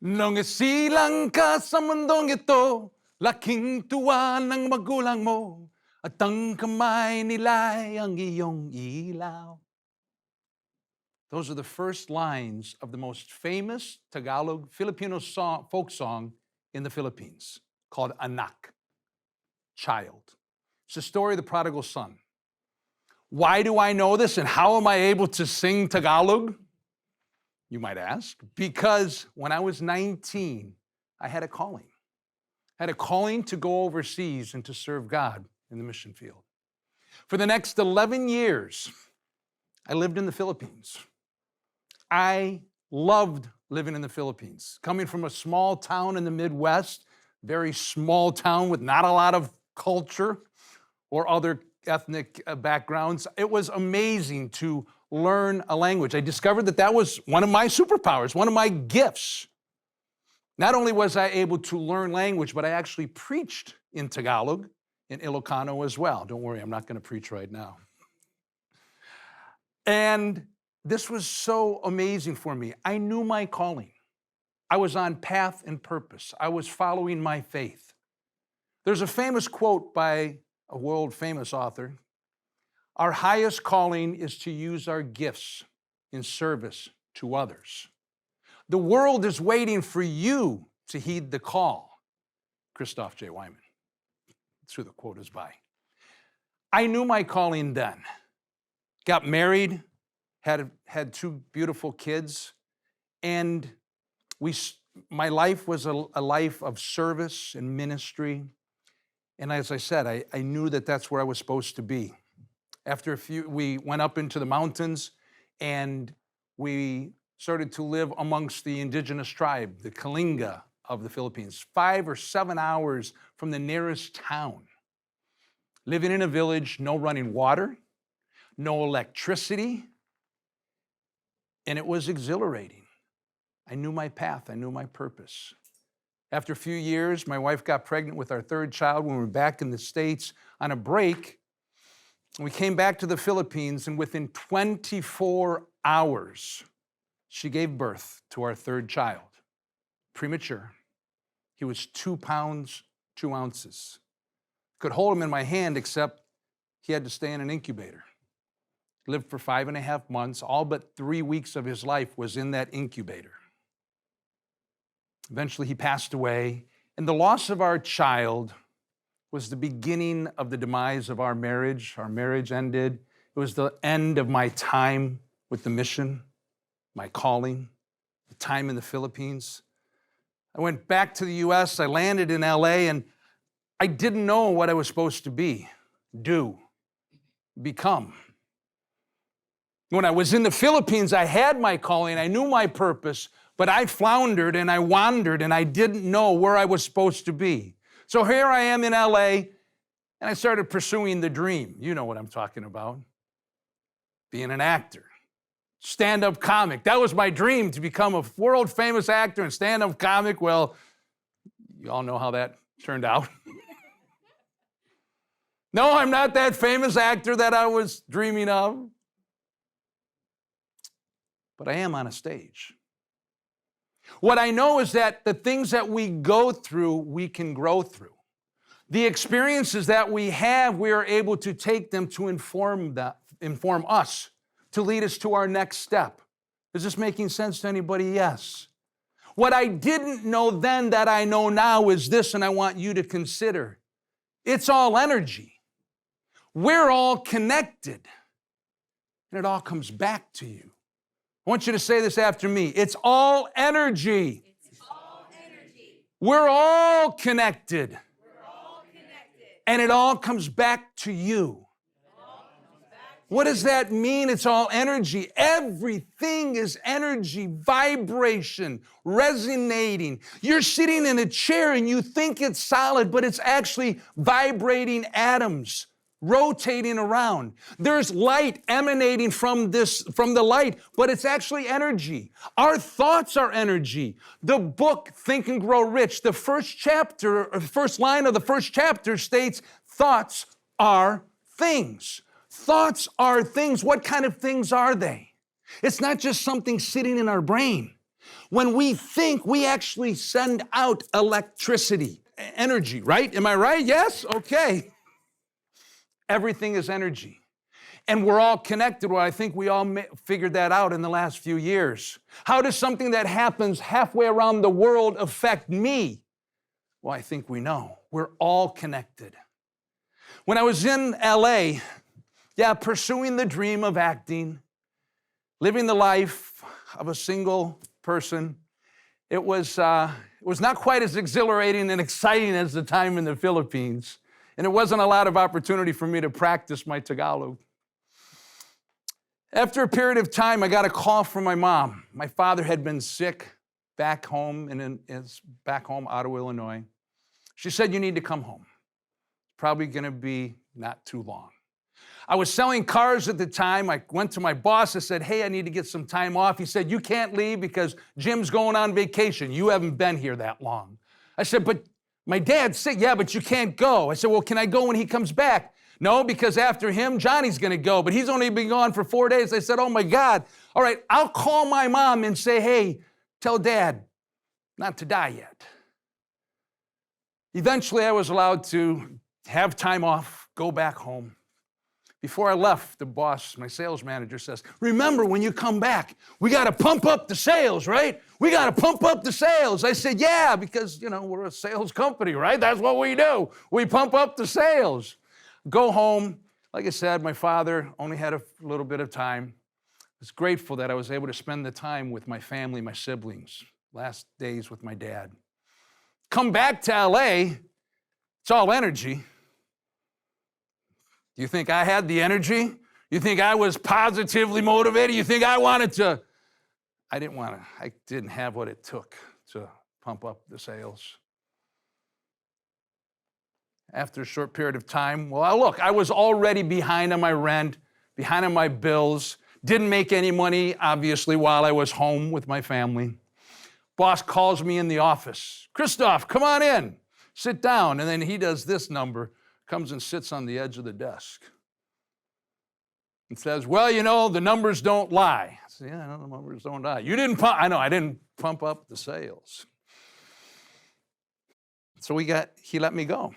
Nung isilang ka sa mundong ito, laking tuwa ng magulang mo, at ang kamay nila'y ang iyong ilaw. Those are the first lines of the most famous Tagalog Filipino folk song in the Philippines, called Anak, child. It's the story of the prodigal son. Why do I know this and how am I able to sing Tagalog? You might ask. Because when I was 19, I had a calling. I had a calling to go overseas and to serve God in the mission field. For the next 11 years, I lived in the Philippines. I loved living in the Philippines. Coming from a small town in the Midwest, very small town with not a lot of culture or other ethnic backgrounds, it was amazing to learn a language. I discovered that that was one of my superpowers, one of my gifts. Not only was I able to learn language, but I actually preached in Tagalog, in Ilocano as well. Don't worry, I'm not going to preach right now. And this was so amazing for me. I knew my calling. I was on path and purpose. I was following my faith. There's a famous quote by a world-famous author. Our highest calling is to use our gifts in service to others. The world is waiting for you to heed the call. Christoff Weihman. That's who the quote is by. I knew my calling then. Got married, had two beautiful kids, and my life was a life of service and ministry. And as I said, I knew that that's where I was supposed to be. After we went up into the mountains and we started to live amongst the indigenous tribe, the Kalinga of the Philippines, 5 or 7 hours from the nearest town. Living in a village, no running water, no electricity, and it was exhilarating. I knew my path, I knew my purpose. After a few years, my wife got pregnant with our third child when we were back in the States on a break. We came back to the Philippines, and within 24 hours, she gave birth to our third child, premature. He was 2 pounds, 2 ounces. Could hold him in my hand, except he had to stay in an incubator. Lived for 5.5 months. All but 3 weeks of his life was in that incubator. Eventually, he passed away, and the loss of our child was the beginning of the demise of our marriage. Our marriage ended. It was the end of my time with the mission, my calling, the time in the Philippines. I went back to the U.S., I landed in L.A., and I didn't know what I was supposed to be, do, become. When I was in the Philippines, I had my calling, I knew my purpose, but I floundered and I wandered and I didn't know where I was supposed to be. So here I am in LA, and I started pursuing the dream. You know what I'm talking about. Being an actor, stand-up comic. That was my dream, to become a world-famous actor and stand-up comic. Well, you all know how that turned out. No, I'm not that famous actor that I was dreaming of. But I am on a stage. What I know is that the things that we go through, we can grow through. The experiences that we have, we are able to take them to inform us, to lead us to our next step. Is this making sense to anybody? Yes. What I didn't know then that I know now is this, and I want you to consider. It's all energy. We're all connected, and it all comes back to you. I want you to say this after me. It's all energy. It's all energy. We're all connected. We're all connected. And it all comes back to you. What does that mean? It's all energy. Everything is energy, vibration, resonating. You're sitting in a chair and you think it's solid, but it's actually vibrating atoms, rotating around. There's light emanating from the light, but it's actually energy. Our thoughts are energy. The book, Think and Grow Rich, the first line of the first chapter states, thoughts are things. Thoughts are things. What kind of things are they? It's not just something sitting in our brain. When we think, we actually send out electricity, energy, right? Am I right? Yes? Okay. Everything is energy. And we're all connected. Well, I think we all figured that out in the last few years. How does something that happens halfway around the world affect me? Well, I think we know. We're all connected. When I was in LA, pursuing the dream of acting, living the life of a single person, it was not quite as exhilarating and exciting as the time in the Philippines. And it wasn't a lot of opportunity for me to practice my Tagalog. After a period of time, I got a call from my mom. My father had been sick back home, Ottawa, Illinois. She said, you need to come home. It's probably going to be not too long. I was selling cars at the time. I went to my boss. I said, hey, I need to get some time off. He said, you can't leave because Jim's going on vacation. You haven't been here that long. I said, but my dad's sick. Yeah, but you can't go. I said, well, can I go when he comes back? No, because after him, Johnny's going to go, but he's only been gone for 4 days. I said, oh my God. All right, I'll call my mom and say, hey, tell Dad not to die yet. Eventually, I was allowed to have time off, go back home. Before I left, the boss, my sales manager, says, remember, when you come back, we got to pump up the sales, right? We got to pump up the sales. I said, yeah, because, we're a sales company, right? That's what we do. We pump up the sales. Go home. Like I said, my father only had a little bit of time. I was grateful that I was able to spend the time with my family, my siblings, last days with my dad. Come back to LA, it's all energy. Do you think I had the energy? You think I was positively motivated? You think I wanted to? I didn't have what it took to pump up the sales. After a short period of time, I was already behind on my rent, behind on my bills, didn't make any money, obviously, while I was home with my family. Boss calls me in the office. Christoff, come on in, sit down. And then he does this number, comes and sits on the edge of the desk and says, well, the numbers don't lie. I said, yeah, the numbers don't lie. I didn't pump up the sales. So he let me go.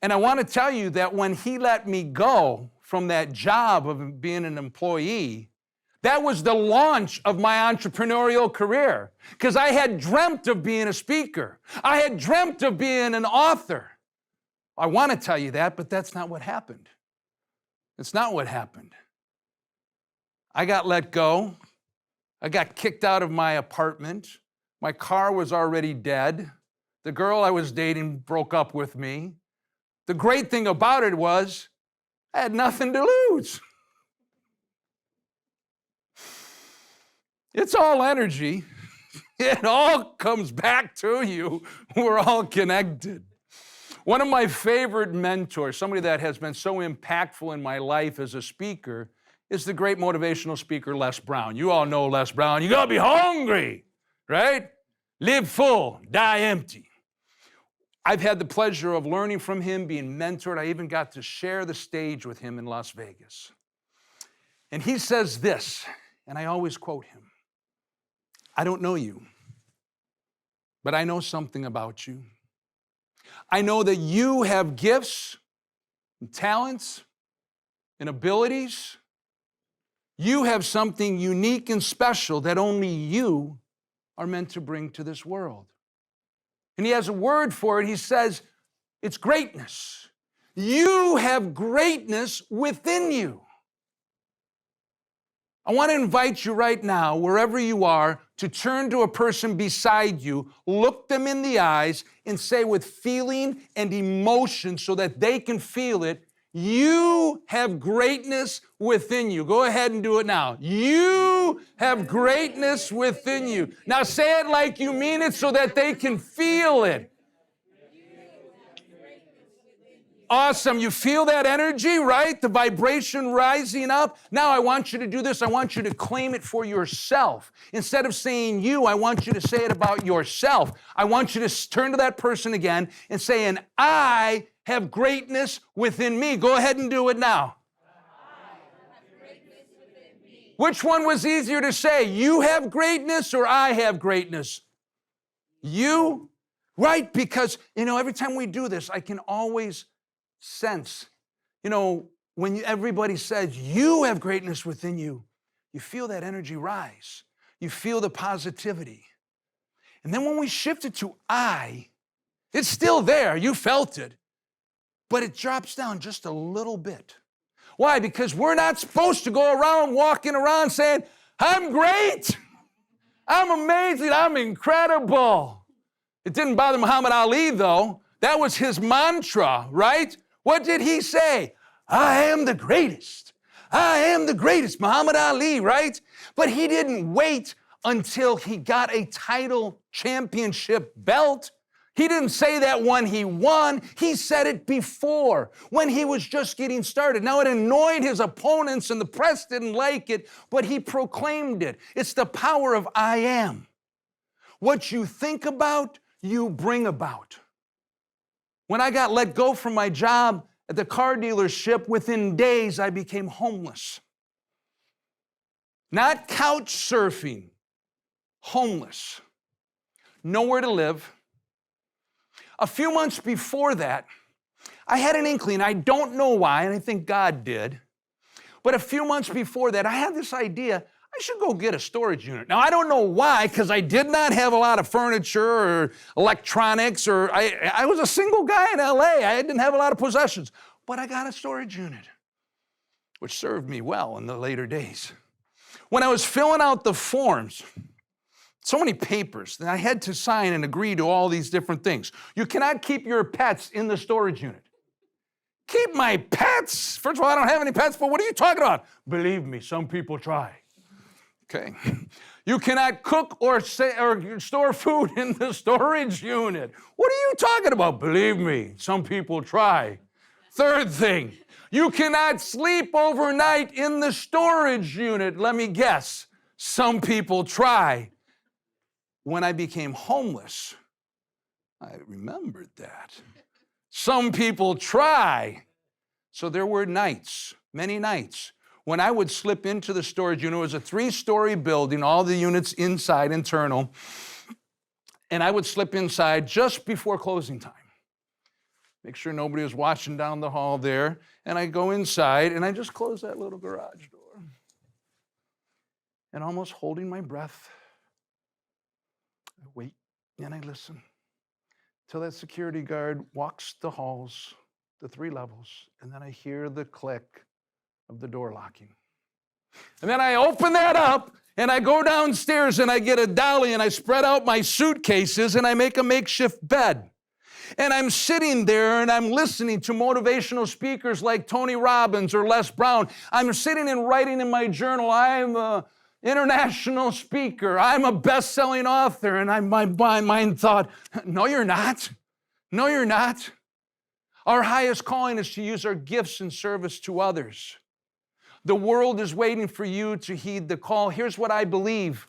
And I want to tell you that when he let me go from that job of being an employee, that was the launch of my entrepreneurial career, because I had dreamt of being a speaker. I had dreamt of being an author. I want to tell you that, but that's not what happened. It's not what happened. I got let go. I got kicked out of my apartment. My car was already dead. The girl I was dating broke up with me. The great thing about it was I had nothing to lose. It's all energy. It all comes back to you. We're all connected. One of my favorite mentors, somebody that has been so impactful in my life as a speaker, is the great motivational speaker, Les Brown. You all know Les Brown. You gotta be hungry, right? Live full, die empty. I've had the pleasure of learning from him, being mentored. I even got to share the stage with him in Las Vegas. And he says this, and I always quote him, I don't know you, but I know something about you. I know that you have gifts and talents and abilities. You have something unique and special that only you are meant to bring to this world. And he has a word for it. He says, it's greatness. You have greatness within you. I want to invite you right now, wherever you are, to turn to a person beside you, look them in the eyes, and say with feeling and emotion so that they can feel it, you have greatness within you. Go ahead and do it now. You have greatness within you. Now say it like you mean it so that they can feel it. Awesome. You feel that energy, right? The vibration rising up. Now I want you to do this. I want you to claim it for yourself. Instead of saying you, I want you to say it about yourself. I want you to turn to that person again and say, and I have greatness within me. Go ahead and do it now. Which one was easier to say? You have greatness or I have greatness? You, right? Because, every time we do this, I can always sense, when everybody says you have greatness within you, you feel that energy rise. You feel the positivity. And then when we shift it to I, it's still there. You felt it. But it drops down just a little bit. Why? Because we're not supposed to go around walking around saying, I'm great. I'm amazing. I'm incredible. It didn't bother Muhammad Ali, though. That was his mantra, right? What did he say? I am the greatest. I am the greatest. Muhammad Ali, right? But he didn't wait until he got a title championship belt. He didn't say that when he won. He said it before, when he was just getting started. Now, it annoyed his opponents and the press didn't like it, but he proclaimed it. It's the power of I am. What you think about, you bring about. When I got let go from my job at the car dealership, within days, I became homeless. Not couch surfing, homeless. Nowhere to live. A few months before that, I had an inkling. I don't know why, and I think God did. But a few months before that, I had this idea, I should go get a storage unit. Now, I don't know why, because I did not have a lot of furniture or electronics, or I was a single guy in LA. I didn't have a lot of possessions. But I got a storage unit, which served me well in the later days. When I was filling out the forms, so many papers that I had to sign and agree to all these different things. You cannot keep your pets in the storage unit. Keep my pets? First of all, I don't have any pets, but what are you talking about? Believe me, some people try. Okay. You cannot cook or store food in the storage unit. What are you talking about? Believe me, some people try. Third thing, you cannot sleep overnight in the storage unit. Let me guess, some people try. When I became homeless, I remembered that. Some people try. So there were nights, many nights, when I would slip into the storage unit. It was a 3-story building, all the units inside, internal, and I would slip inside just before closing time. Make sure nobody was watching down the hall there, and I go inside, and I just close that little garage door. And almost holding my breath, I wait and I listen till that security guard walks the halls, the 3 levels, and then I hear the click of the door locking. And then I open that up and I go downstairs and I get a dolly and I spread out my suitcases and I make a makeshift bed. And I'm sitting there and I'm listening to motivational speakers like Tony Robbins or Les Brown. I'm sitting and writing in my journal, I'm a international speaker. I'm a best-selling author. And my mind thought, no, you're not. No, you're not. Our highest calling is to use our gifts in service to others. The world is waiting for you to heed the call. Here's what I believe.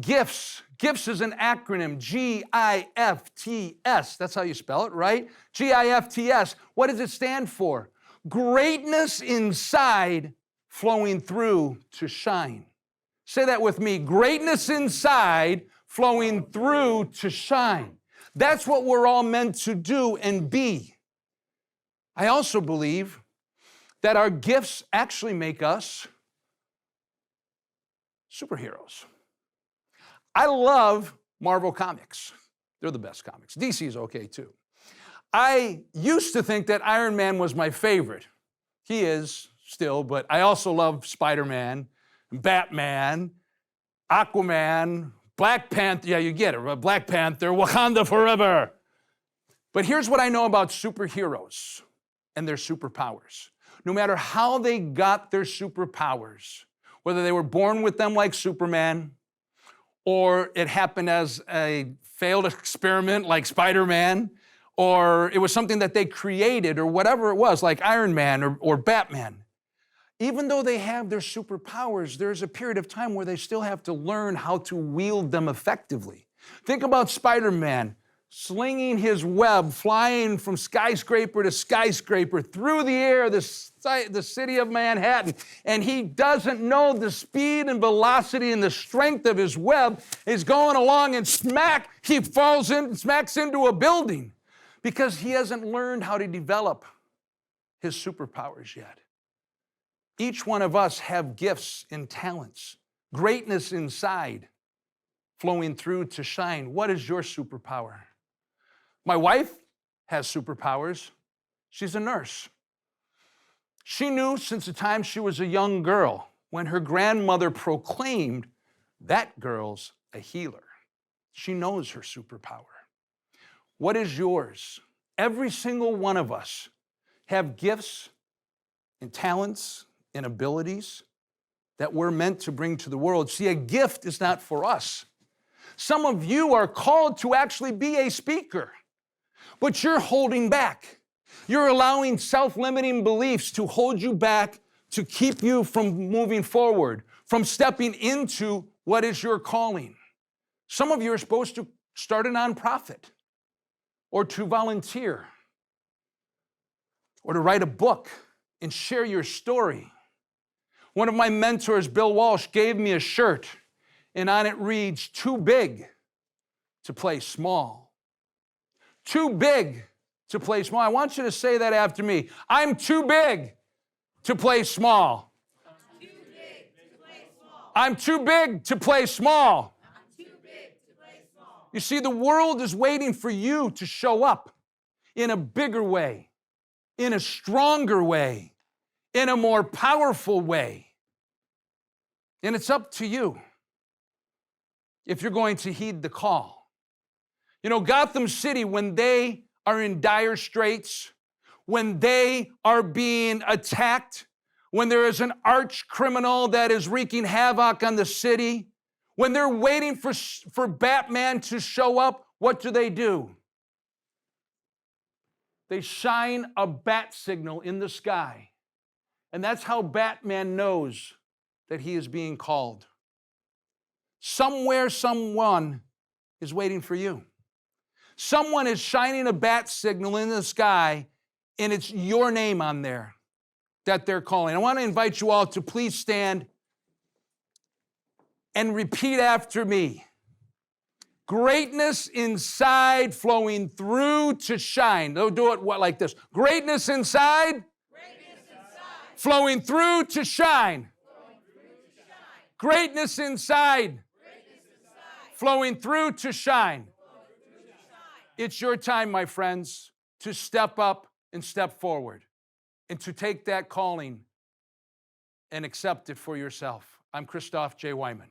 Gifts. Gifts is an acronym, G-I-F-T-S. That's how you spell it, right? G-I-F-T-S. What does it stand for? Greatness inside flowing through to shine. Say that with me. Greatness inside flowing through to shine. That's what we're all meant to do and be. I also believe that our gifts actually make us superheroes. I love Marvel Comics. They're the best comics. DC is okay too. I used to think that Iron Man was my favorite. He is still, but I also love Spider-Man, Batman, Aquaman, Black Panther. Yeah, you get it. Black Panther, Wakanda forever. But here's what I know about superheroes and their superpowers. No matter how they got their superpowers, whether they were born with them like Superman, or it happened as a failed experiment like Spider-Man, or it was something that they created, or whatever it was, like Iron Man or Batman. Even though they have their superpowers, there's a period of time where they still have to learn how to wield them effectively. Think about Spider-Man. slinging his web, flying from skyscraper to skyscraper through the air, the city of Manhattan. And he doesn't know the speed and velocity and the strength of his web. He's going along and smack, he falls in, smacks into a building because he hasn't learned how to develop his superpowers yet. Each one of us have gifts and talents, greatness inside, flowing through to shine. What is your superpower? My wife has superpowers. She's a nurse. She knew since the time she was a young girl when her grandmother proclaimed, that girl's a healer. She knows her superpower. What is yours? Every single one of us have gifts and talents and abilities that we're meant to bring to the world. See, a gift is not for us. Some of you are called to actually be a speaker, but you're holding back. You're allowing self-limiting beliefs to hold you back, to keep you from moving forward, from stepping into what is your calling. Some of you are supposed to start a nonprofit, or to volunteer, or to write a book and share your story. One of my mentors, Bill Walsh, gave me a shirt, and on it reads, "Too big to play small." Too big to play small. I want you to say that after me. I'm too big to play small. I'm too big to play small. I'm too big to play small. I'm too big to play small. You see, the world is waiting for you to show up in a bigger way, in a stronger way, in a more powerful way. And it's up to you if you're going to heed the call. You know, Gotham City, when they are in dire straits, when they are being attacked, when there is an arch criminal that is wreaking havoc on the city, when they're waiting for Batman to show up, what do? They shine a bat signal in the sky. And that's how Batman knows that he is being called. Somewhere, someone is waiting for you. Someone is shining a bat signal in the sky, and it's your name on there that they're calling. I want to invite you all to please stand and repeat after me. Greatness inside flowing through to shine. They'll do it like this. Greatness inside, flowing through to shine. Greatness inside, flowing through to shine. It's your time, my friends, to step up and step forward and to take that calling and accept it for yourself. I'm Christoff J. Weihman.